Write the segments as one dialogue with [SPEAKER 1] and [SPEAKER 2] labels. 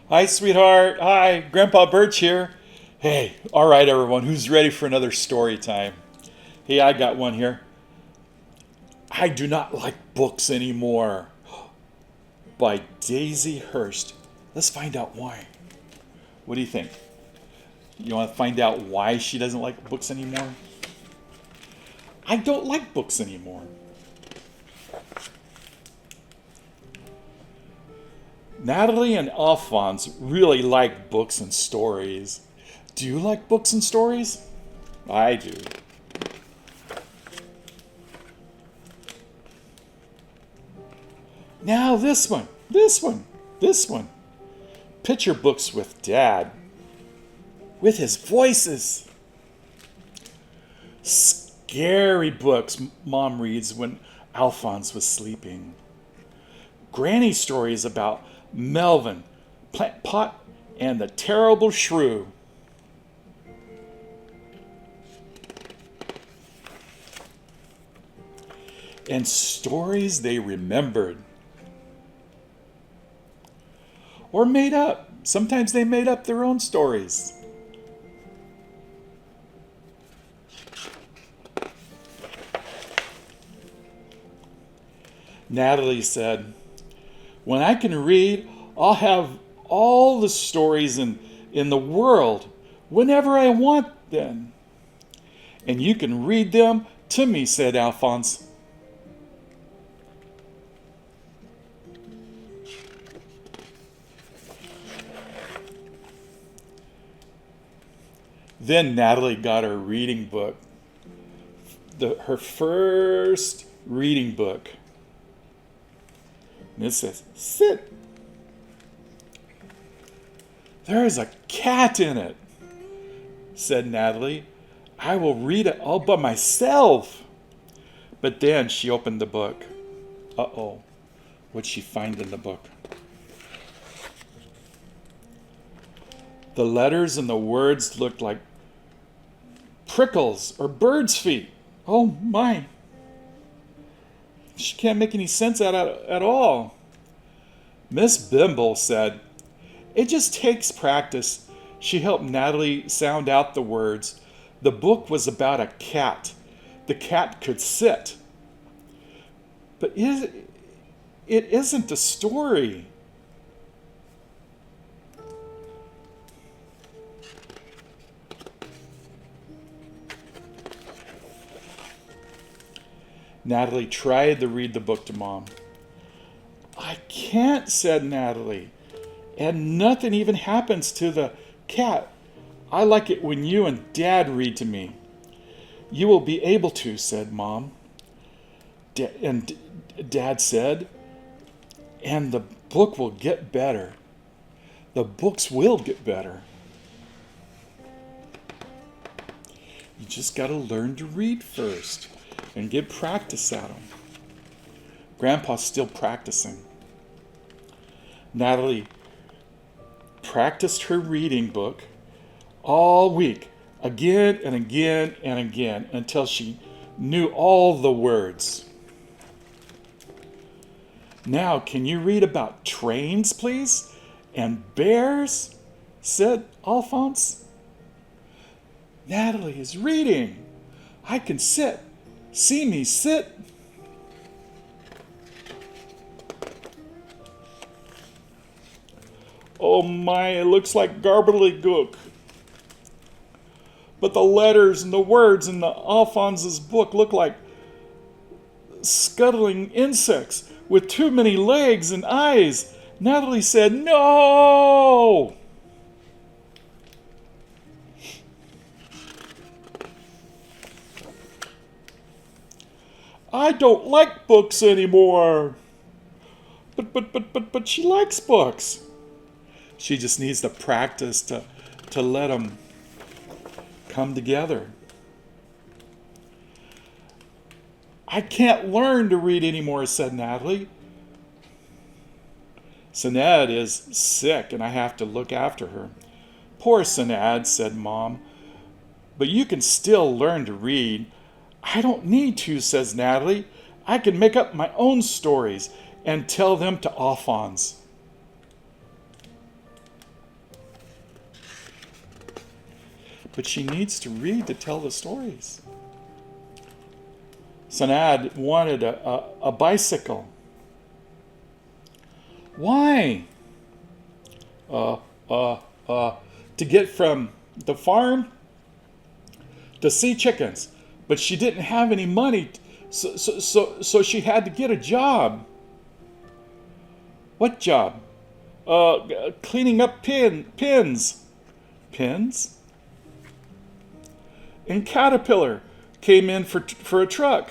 [SPEAKER 1] Hi, sweetheart. Hi, Grandpa Birch here. Hey, all right, everyone, who's ready for another story time? Hey, I got one here. I do not like books anymore by Daisy Hurst. Let's find out why. What do you think? You want to find out why she doesn't like books anymore? I don't like books anymore. Natalie and Alphonse really like books and stories. Do you like books and stories? I do. Now this one. Picture books with Dad. With his voices. Scary books Mom reads when Alphonse was sleeping. Granny stories about Melvin, Plant Pot, and the Terrible Shrew. And stories they remembered. Or made up. Sometimes they made up their own stories. Natalie said, "When I can read, I'll have all the stories in the world whenever I want them." "And you can read them to me," said Alphonse. Then Natalie got her reading book, her first reading book. And it says, "Sit." "There is a cat in it," said Natalie. "I will read it all by myself." But then she opened the book. Uh-oh, what'd she find in the book? The letters and the words looked like prickles or bird's feet. Oh my. She can't make any sense out of it at all. Miss Bimble said, "It just takes practice." She helped Natalie sound out the words. The book was about a cat. The cat could sit. But it isn't a story. Natalie tried to read the book to Mom. "I can't," said Natalie. "And nothing even happens to the cat. I like it when you and Dad read to me." "You will be able to," said Mom. And Dad said, "And the book will get better. The books will get better. You just got to learn to read first and get practice at them." Grandpa's still practicing. Natalie practiced her reading book all week, again and again and again, until she knew all the words. "Now, can you read about trains, please? And bears?" said Alphonse. "Natalie is reading. I can sit. See me sit." "Oh my, it looks like gobbledygook." But the letters and the words in the Alphonse's book look like scuttling insects with too many legs and eyes. Natalie said, "No!" "I don't like books anymore." But she likes books. She just needs to practice to let them come together. "I can't learn to read anymore," said Natalie. "Sinead is sick and I have to look after her." "Poor Sinead," said Mom. "But you can still learn to read." "I don't need to," says Natalie. "I can make up my own stories and tell them to Alphonse." but she needs to read to tell the stories. Sanad wanted a bicycle. Why? To get from the farm to see chickens. But she didn't have any money, so she had to get a job. What job? Cleaning up pins. Pins? And Caterpillar came in for a truck.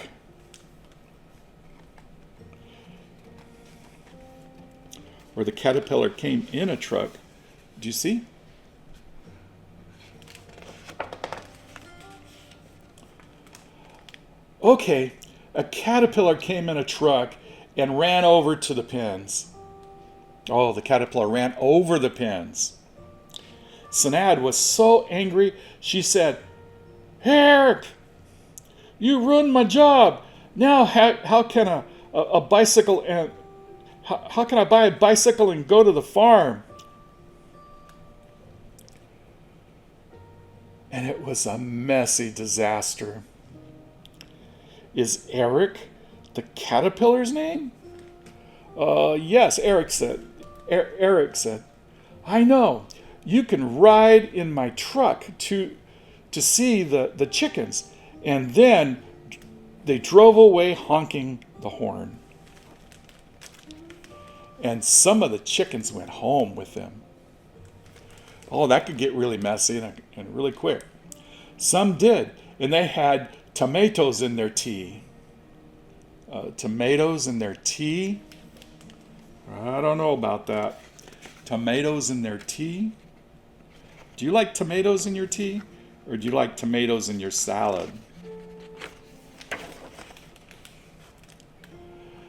[SPEAKER 1] Or the Caterpillar came in a truck. Do you see? Okay, a caterpillar came in a truck and ran over to the pins. Oh, the caterpillar ran over the pins. Sanad was so angry, she said, "Eric, you ruined my job. Now how can a bicycle and how can I buy a bicycle and go to the farm?" And it was a messy disaster. Is Eric the caterpillar's name? Yes, Eric said. Eric said, "I know. You can ride in my truck to see the chickens." And then they drove away honking the horn. And some of the chickens went home with them. Oh, that could get really messy and really quick. Some did, and they had tomatoes in their tea. Tomatoes in their tea? I don't know about that. Tomatoes in their tea? Do you like tomatoes in your tea? Or do you like tomatoes in your salad?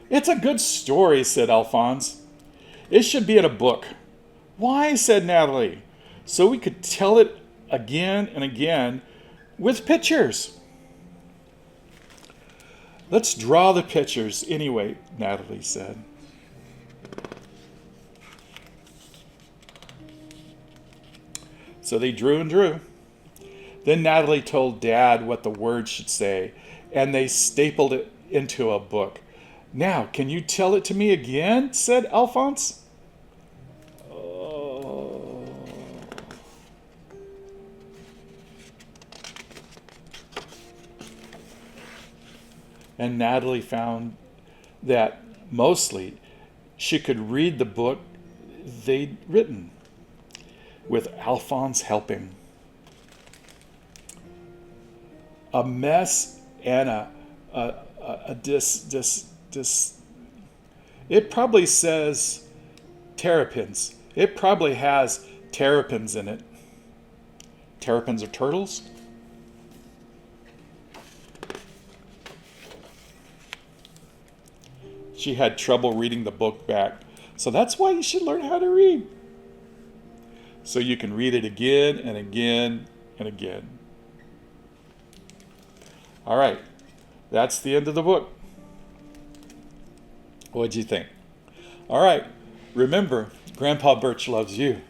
[SPEAKER 1] "It's a good story," said Alphonse. "It should be in a book." "Why?" said Natalie. "So we could tell it again and again with pictures." "Let's draw the pictures anyway," Natalie said. So they drew and drew. Then Natalie told Dad what the words should say, and they stapled it into a book. "Now, can you tell it to me again?" said Alphonse. And Natalie found that mostly she could read the book they'd written, with Alphonse helping. A mess and it probably says terrapins. It probably has terrapins in it. Terrapins are turtles? She had trouble reading the book back. So that's why you should learn how to read. So you can read it again and again and again. All right, that's the end of the book. What'd you think? All right, remember, Grandpa Birch loves you.